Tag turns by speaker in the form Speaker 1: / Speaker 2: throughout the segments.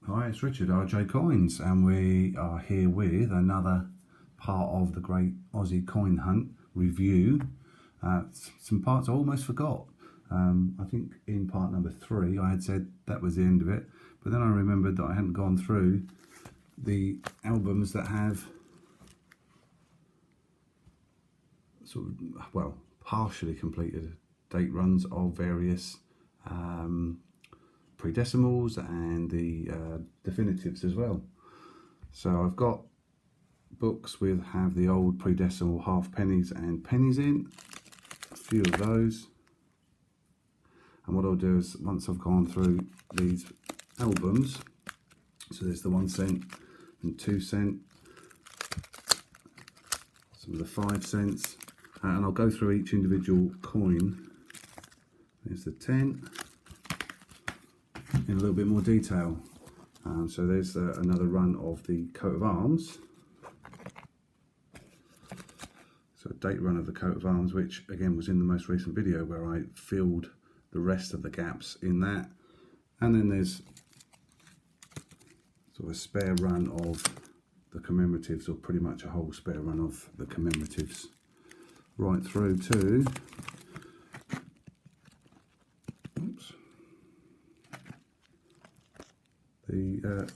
Speaker 1: Hi, it's Richard, RJ Coins, and we are here with another part of the Great Aussie Coin Hunt review. Some parts I almost forgot. I think in part number 3 I had said that was the end of it, but then I remembered that I hadn't gone through the albums that have sort of, well, partially completed date runs of various pre-decimals and the definitives as well. So I've got books with have the old pre-decimal half pennies and pennies in, a few of those. And what I'll do is, once I've gone through these albums, so there's the 1 cent and 2 cent, some of the 5 cents, and I'll go through each individual coin. There's the 10 in a little bit more detail. So there's another run of the coat of arms. So a date run of the coat of arms, which again was in the most recent video where I filled the rest of the gaps in that. And then there's sort of a spare run of the commemoratives, or pretty much a whole spare run of the commemoratives, right through to the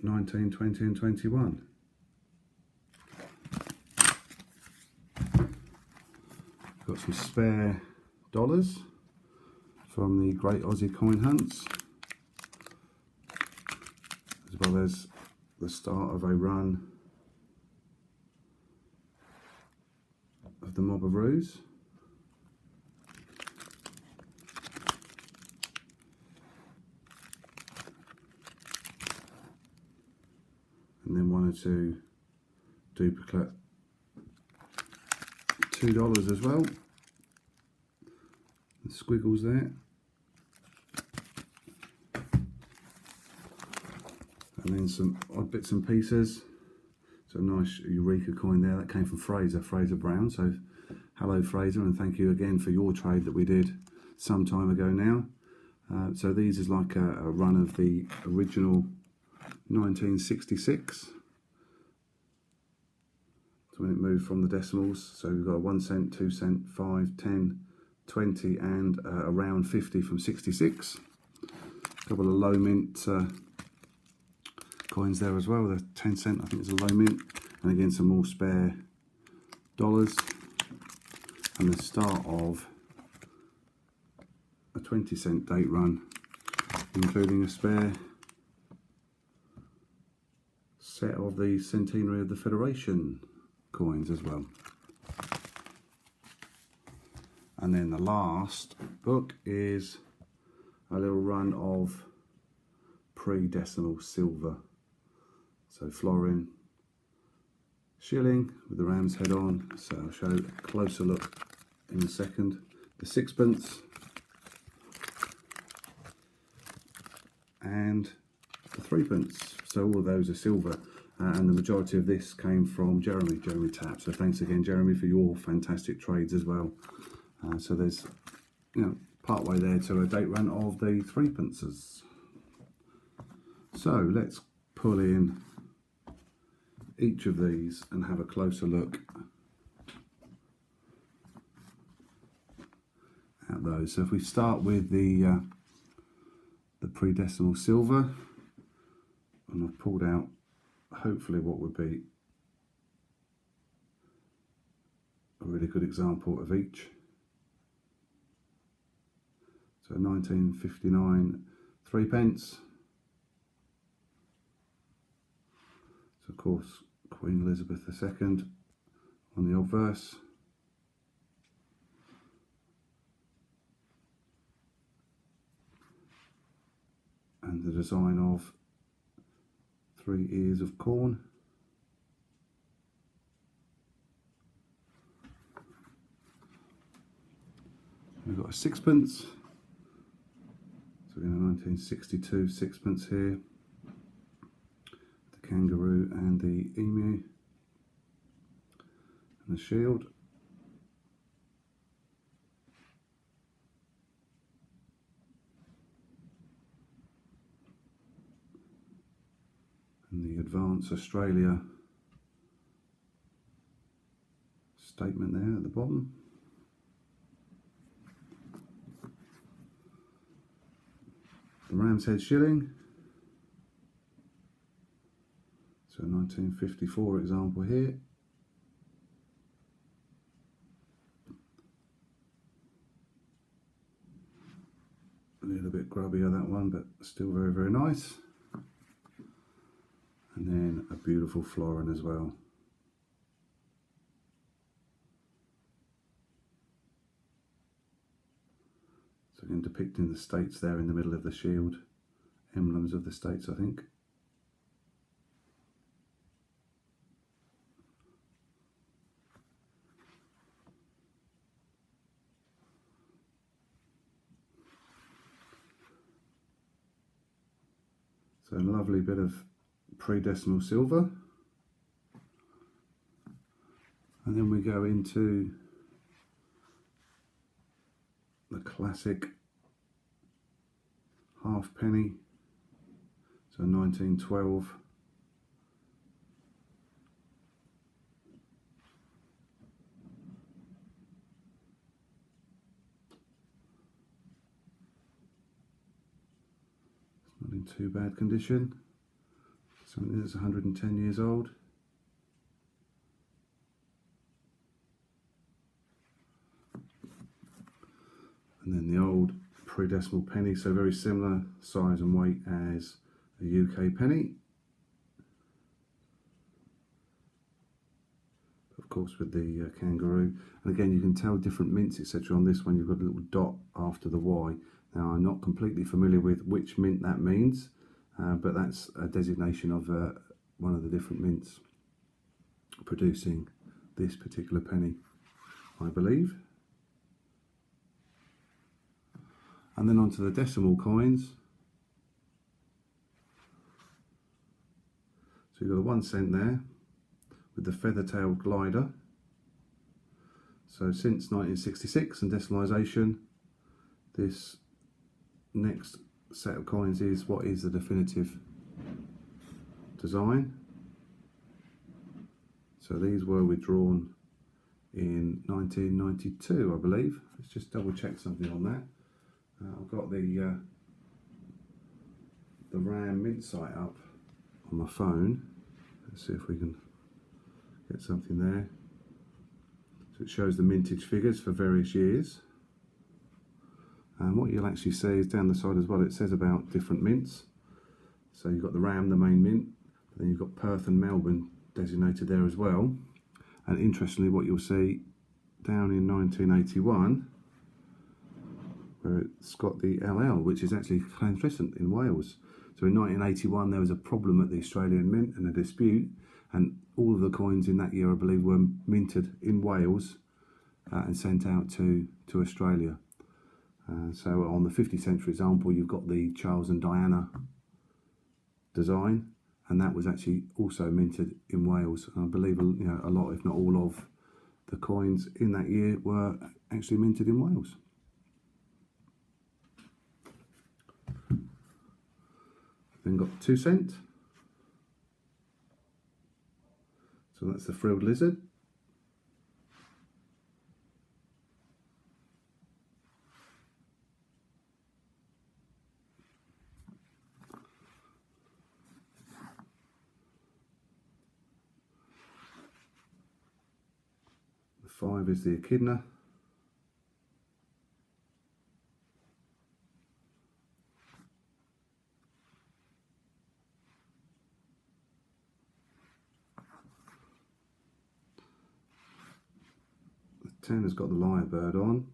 Speaker 1: 19, 20 and 21. Got some spare dollars from the Great Aussie Coin Hunts, as well as the start of a run of the Mob of Roos. And then 1 or 2 duplicate $2 as well. The squiggles there. And then some odd bits and pieces. So a nice Eureka coin there, that came from Fraser Brown. So hello Fraser, and thank you again for your trade that we did some time ago now. So these is like a run of the original 1966. So when it moved from the decimals, so we've got a 1 cent, 2 cent, 5, 10, 20 and around 50 from 66. A couple of low mint coins there as well. The 10 cent I think is a low mint, and again some more spare dollars, and the start of a 20 cent date run, including a spare set of the Centenary of the Federation coins as well. And then the last book is a little run of pre-decimal silver. So florin, shilling with the ram's head on. So I'll show a closer look in a second. The 6pence and the 3pence. So all of those are silver. And the majority of this came from Jeremy Tapp. So thanks again, Jeremy, for your fantastic trades as well. So there's, you know, part way there to a date run of the 3pences. So let's pull in each of these and have a closer look at those. So if we start with the pre-decimal silver, and I've pulled out hopefully what would be a really good example of each. So 1959 3 pence. So of course Queen Elizabeth II on the obverse. And the design of 3 ears of corn. We've got a 6pence. So again a 1962 6pence here. The kangaroo and the emu. And the shield. And the Advance Australia statement there at the bottom. The Ram's Head shilling. So 1954 example here. A little bit grubby on that one, but still very, very nice. And then a beautiful florin as well. So again, depicting the states there in the middle of the shield. Emblems of the states, I think. So a lovely bit of pre-decimal silver. And then we go into the classic halfpenny. So 1912. Not in too bad condition. Something that's 110 years old. And then the old pre-decimal penny, so very similar size and weight as a UK penny. Of course with the kangaroo. And again, you can tell different mints, etc. On this one, you've got a little dot after the Y. Now, I'm not completely familiar with which mint that means, but that's a designation of one of the different mints producing this particular penny, I believe. And then onto the decimal coins. So you've got a 1 cent there with the feather-tailed glider. So since 1966 and decimalisation, this next set of coins is what is the definitive design. So these were withdrawn in 1992, I believe. Let's just double check something on that. I've got the RAM mint site up on my phone. Let's see if we can get something there. So it shows the mintage figures for various years. And what you'll actually see is down the side as well, it says about different mints. So you've got the RAM, the main mint, but then you've got Perth and Melbourne designated there as well. And interestingly, what you'll see down in 1981, where it's got the LL, which is actually Llanfrisant in Wales. So in 1981, there was a problem at the Australian Mint and a dispute, and all of the coins in that year, I believe, were minted in Wales and sent out to Australia. So on the 50 cent, for example, you've got the Charles and Diana design, and that was actually also minted in Wales. And I believe a lot, if not all, of the coins in that year were actually minted in Wales. Then got 2 cent. So that's the frilled lizard. The 5 is the echidna. The 10 has got the lyrebird on.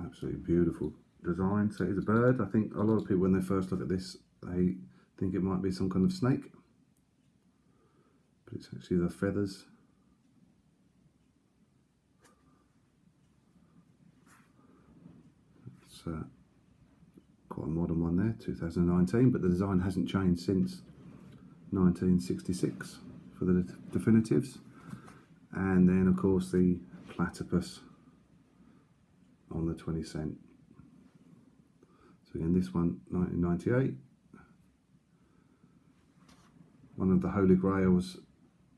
Speaker 1: Absolutely beautiful design. So it's a bird. I think a lot of people, when they first look at this, they think it might be some kind of snake, but it's actually the feathers. It's quite a modern one there, 2019, but the design hasn't changed since 1966 for the definitives. And then of course the platypus on the 20 cent. So again, this one, 1998. One of the holy grails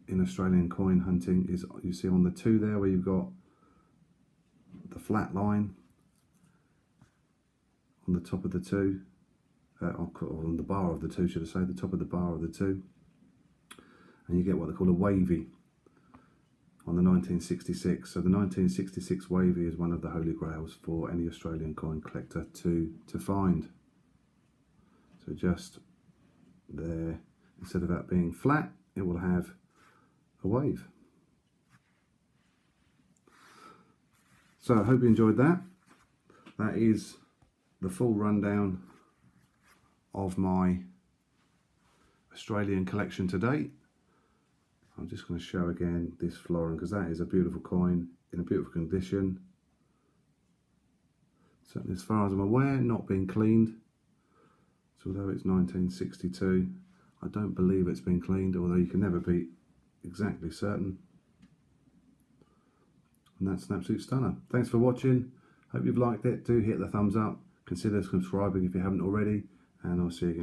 Speaker 1: in Australian coin hunting is, you see on the 2 there where you've got the flat line on the top of the 2, or on the bar of the 2 should I say, the top of the bar of the 2, and you get what they call a wavy on the 1966. So the 1966 wavy is one of the holy grails for any Australian coin collector to find. So just there, instead of that being flat, it will have a wave. So I hope you enjoyed that. That is the full rundown of my Australian collection to date. I'm just going to show again this florin, because that is a beautiful coin in a beautiful condition. Certainly as far as I'm aware, not been cleaned. So although it's 1962, I don't believe it's been cleaned, although you can never be exactly certain. And that's an absolute stunner. Thanks for watching. Hope you've liked it. Do hit the thumbs up. Consider subscribing if you haven't already. And I'll see you again.